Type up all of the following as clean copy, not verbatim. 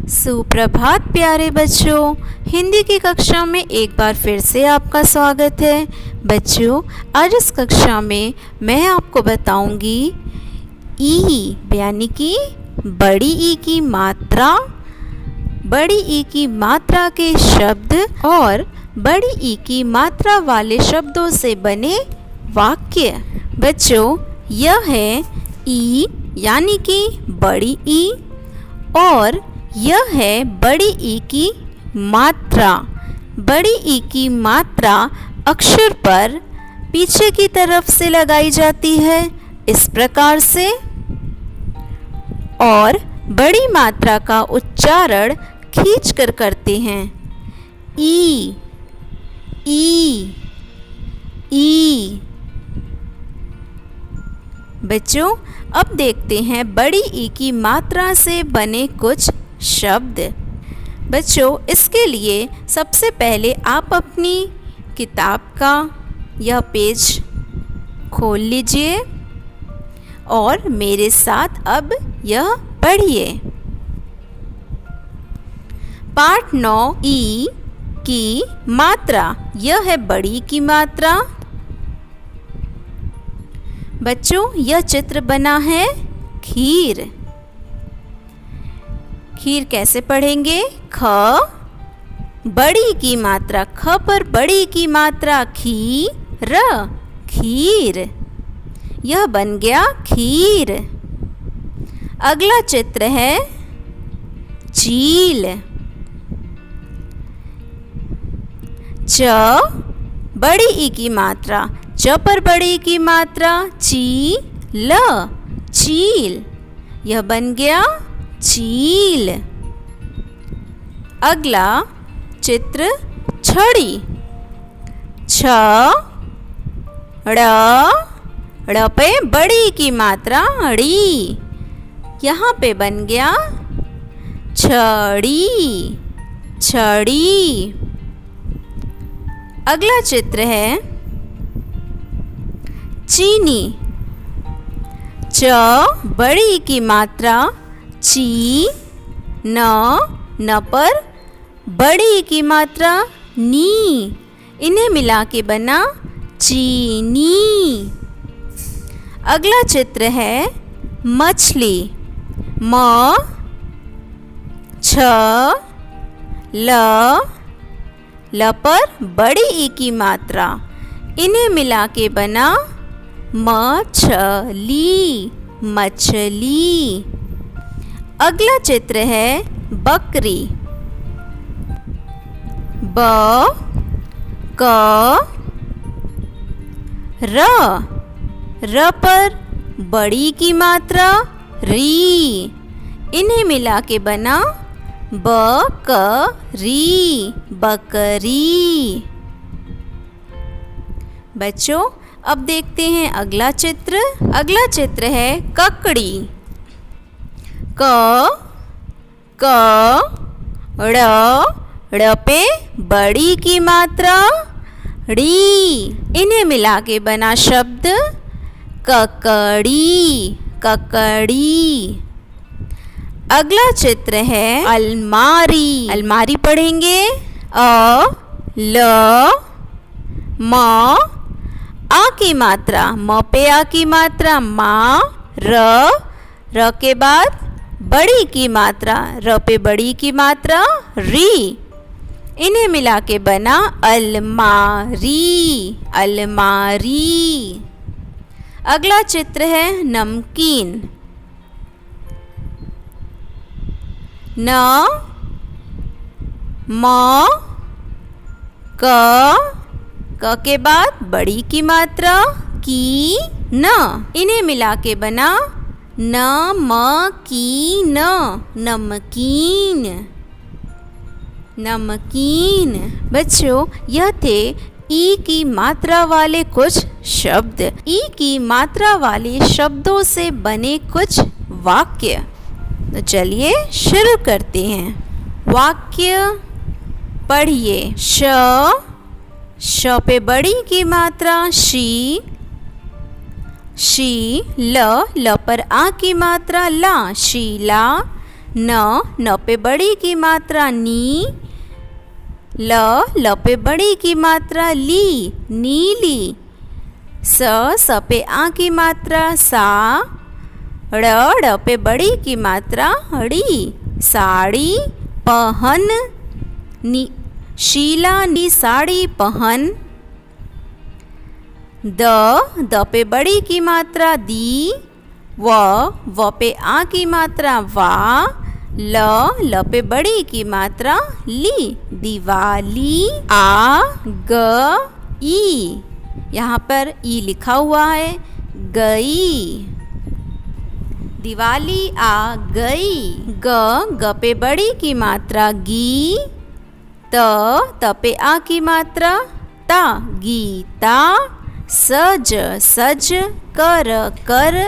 सुप्रभात प्यारे बच्चों, हिंदी की कक्षा में एक बार फिर से आपका स्वागत है। बच्चों, आज इस कक्षा में मैं आपको बताऊंगी ई यानी कि बड़ी ई की मात्रा, बड़ी ई की मात्रा के शब्द और बड़ी ई की मात्रा वाले शब्दों से बने वाक्य। बच्चों, यह है ई यानी कि बड़ी ई और यह है बड़ी ई की मात्रा। बड़ी ई की मात्रा अक्षर पर पीछे की तरफ से लगाई जाती है इस प्रकार से, और बड़ी मात्रा का उच्चारण खींचकर करते हैं। ई ई ई। बच्चों, अब देखते हैं बड़ी ई की मात्रा से बने कुछ शब्द। बच्चों, इसके लिए सबसे पहले आप अपनी किताब का यह पेज खोल लीजिए और मेरे साथ अब यह पढ़िए। पाठ 9 ई की मात्रा, यह है बड़ी की मात्रा। बच्चों, यह चित्र बना है खीर। खीर कैसे पढ़ेंगे? ख बड़ी की मात्रा, ख पर बड़ी की मात्रा खीर, खीर। यह बन गया खीर। अगला चित्र है चील। च बड़ी ई की मात्रा, च पर बड़ी की मात्रा चील, चील। यह बन गया चील। अगला चित्र छड़ी। छ ड़ पे बड़ी की मात्रा ड़ी, यहाँ पे बन गया छड़ी, छड़ी। अगला चित्र है चीनी। च बड़ी की मात्रा ची, न पर बड़ी की मात्रा नी, इन्हें मिला के बना चीनी। अगला चित्र है मछली। म छ ल पर बड़ी ई की मात्रा, इन्हें मिला के बना मछली, मछली। अगला चित्र है बकरी। ब क र पर बड़ी की मात्रा री, इन्हें मिला के बना बकरी, बकरी। बच्चों, अब देखते हैं अगला चित्र। अगला चित्र है ककड़ी। क ड़ पे बड़ी की मात्रा ड़ी, इन्हें मिला के बना शब्द ककड़ी, ककड़ी। अगला चित्र है अलमारी। अलमारी पढ़ेंगे अ ल म आ की मात्रा, म पे आ की मात्रा मा, र के बाद बड़ी की मात्रा, र पे बड़ी की मात्रा री, इन्हें मिला के बना अलमारी, अलमारी। अगला चित्र है नमकीन। न म क के बाद बड़ी की मात्रा की न, इन्हें मिला के बना नमकीन, नमकीन, नमकीन। बच्चों, यह थे ई की मात्रा वाले कुछ शब्द। ई की मात्रा वाले शब्दों से बने कुछ वाक्य। तो चलिए शुरू करते हैं। वाक्य पढ़िए। श पे बड़ी की मात्रा शी, शी। ल पर आ की मात्रा ला, शीला। न पे बड़ी की मात्रा नी, ल पे बड़ी की मात्रा ली, नीली। स पे आ की मात्रा सा, ड़ पे बड़ी की मात्रा ड़ी, साड़ी। पहन, शीला नी साड़ी पहन। द पे बड़ी की मात्रा दी, व पे आ की मात्रा वा, ल पे बड़ी की मात्रा ली, दिवाली। आ ग ई, यहाँ पर ई लिखा हुआ है, गई। दिवाली आ गई। ग पे बड़ी की मात्रा गी, त पे आ की मात्रा ता, गीता। सज, सज। कर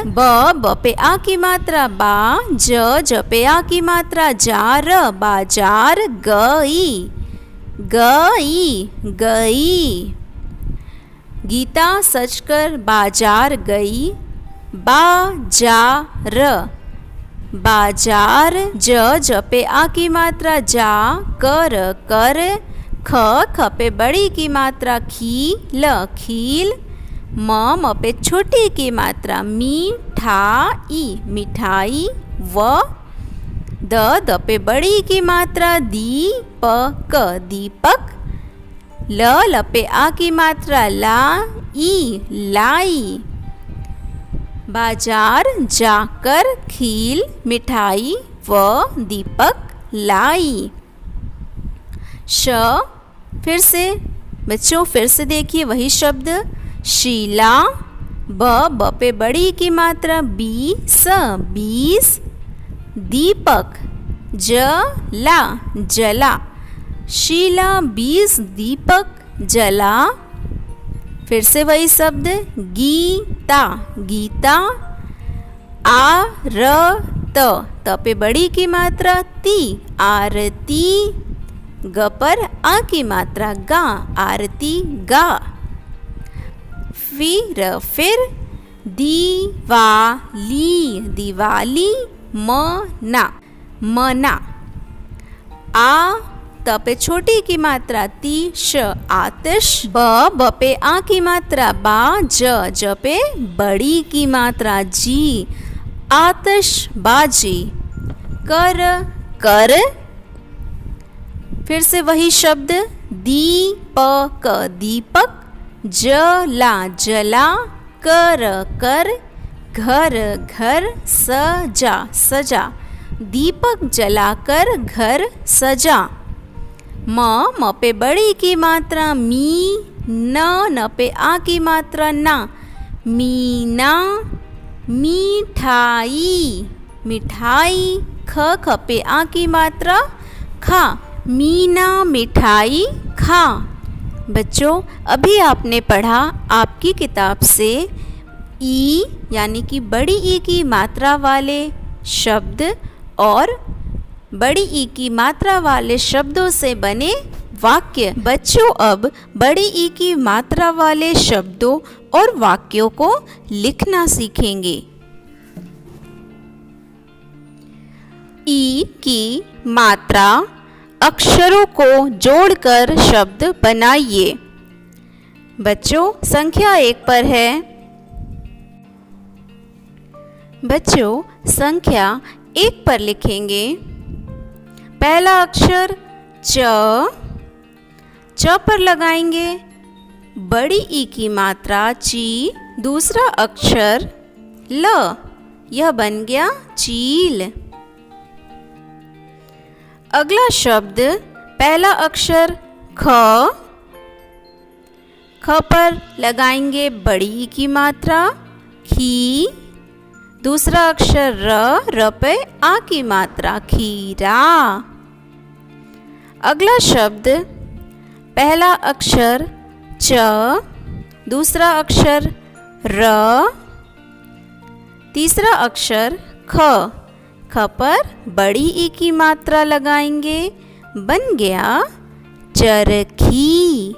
ब पे आ की मात्रा बा, ज पे आ की मात्रा जार, बाजार। गई, गई, गई। गीता सच कर बाजार गई, बाजार, बाजार। ज पे आ की मात्रा जा, कर। ख पे बड़ी की मात्रा खी, ल, खील। म पे छोटी की मात्रा मी, ठा, ई, मिठाई। व द पे बड़ी की मात्रा दी, प, क, दीपक। ल पे आ की मात्रा ला, ई, लाई। बाजार जाकर खील, मिठाई व दीपक लाई। श, फिर से बच्चों फिर से देखिए वही शब्द, शीला। ब पे बड़ी की मात्रा बी, स, बीस। दीपक, जला, जला। शीला 20 दीपक जला। फिर से वही शब्द, गीता, गीता। आरत, त पे बड़ी की मात्रा ती, आरती। ग पर आ की मात्रा गा, आरती गा। फिर दीवाली, दिवाली। मना, मना। आ त पे छोटी की मात्रा ती, श, आतिश। ब पे आ की मात्रा बा, ज पे बड़ी की मात्रा जी, आतिशबाजी। कर, कर। फिर से वही शब्द, दीपक, दीपक। जला, जला। कर, कर। घर, घर। सजा, सजा। दीपक जलाकर घर सजा। म पे बड़ी की मात्रा मी, न पे आ की मात्रा ना, मीना। मिठाई, मिठाई। ख पे आ की मात्रा खा, मीना मिठाई खा। बच्चों अभी आपने पढ़ा आपकी किताब से ई यानी कि बड़ी ई की मात्रा वाले शब्द और बड़ी ई की मात्रा वाले शब्दों से बने वाक्य। बच्चों अब बड़ी ई की मात्रा वाले शब्दों और वाक्यों को लिखना सीखेंगे। ई की मात्रा अक्षरों को जोड़कर शब्द बनाइए। बच्चों संख्या 1 पर है। बच्चों संख्या 1 पर लिखेंगे। पहला अक्षर च पर लगाएंगे बड़ी ई की मात्रा ची। दूसरा अक्षर ल, यह बन गया चील। अगला शब्द पहला अक्षर ख पर लगाएंगे बड़ी ई की मात्रा खी। दूसरा अक्षर र पे आ की मात्रा खीरा। अगला शब्द पहला अक्षर च, दूसरा अक्षर र, तीसरा अक्षर ख पर बड़ी ई की मात्रा लगाएंगे, बन गया चरखी।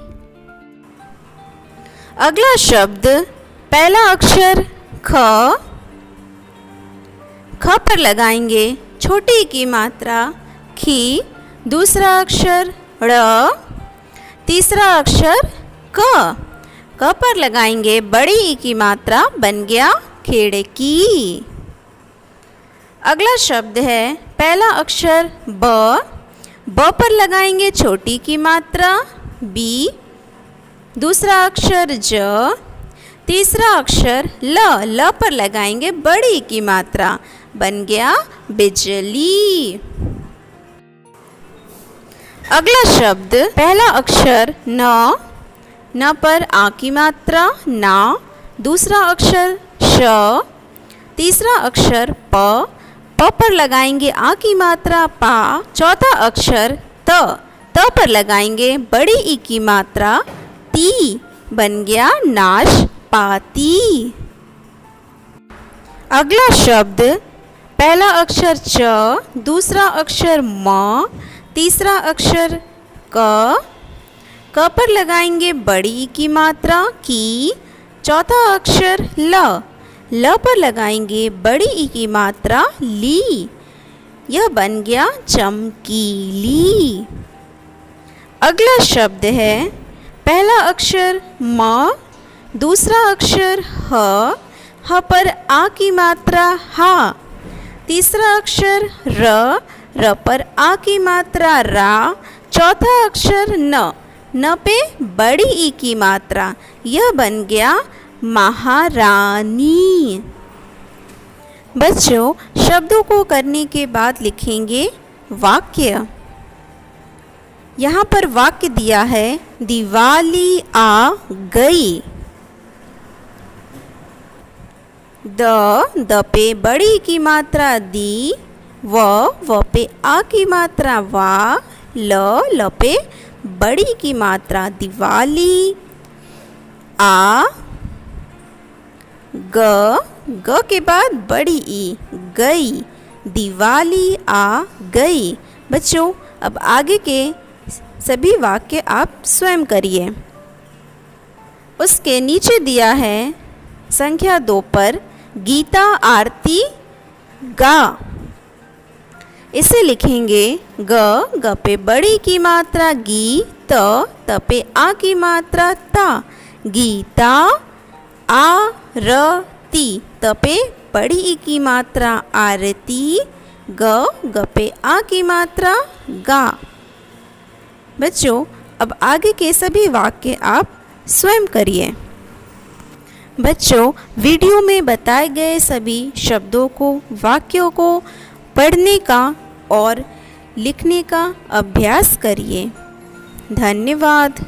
अगला शब्द पहला अक्षर ख पर लगाएंगे छोटी ई की मात्रा खी, दूसरा अक्षर ड़, तीसरा अक्षर क पर लगाएंगे बड़ी ई की मात्रा, बन गया खिड़की। अगला शब्द है पहला अक्षर ब पर लगाएंगे छोटी की मात्रा बी, दूसरा अक्षर ज, तीसरा अक्षर ल पर लगाएंगे बड़ी की मात्रा, बन गया बिजली। अगला शब्द पहला अक्षर न पर आ की मात्रा ना, दूसरा अक्षर श, तीसरा अक्षर प पर लगाएंगे आ की मात्रा पा, चौथा अक्षर त पर लगाएंगे बड़ी ई की मात्रा ती, बन गया नाशपाती। अगला शब्द पहला अक्षर च, दूसरा अक्षर म, तीसरा अक्षर क पर लगाएंगे बड़ी ई की मात्रा की, चौथा अक्षर ल पर लगाएंगे बड़ी ई की मात्रा ली, यह बन गया चमकीली। अगला शब्द है पहला अक्षर म, दूसरा अक्षर ह पर आ की मात्रा हा, तीसरा अक्षर र पर आ की मात्रा रा, चौथा अक्षर न पे बड़ी ई की मात्रा, यह बन गया महारानी। बच्चों, शब्दों को करने के बाद लिखेंगे वाक्य। यहाँ पर वाक्य दिया है दिवाली आ गई। द पे बड़ी की मात्रा दी, व पे आ की मात्रा वा, ल पे बड़ी की मात्रा दिवाली, आ ग के बाद बड़ी ई गई, दिवाली आ गई। बच्चों, अब आगे के सभी वाक्य आप स्वयं करिए। उसके नीचे दिया है संख्या 2 पर गीता आरती गा। इसे लिखेंगे ग पे बड़ी की मात्रा गी, त पे आ की मात्रा ता, गीता आरती, त पे बड़ी ई की मात्रा आरती, ग पे आ की मात्रा गा। बच्चों, अब आगे के सभी वाक्य आप स्वयं करिए। बच्चों, वीडियो में बताए गए सभी शब्दों को, वाक्यों को पढ़ने का और लिखने का अभ्यास करिए। धन्यवाद।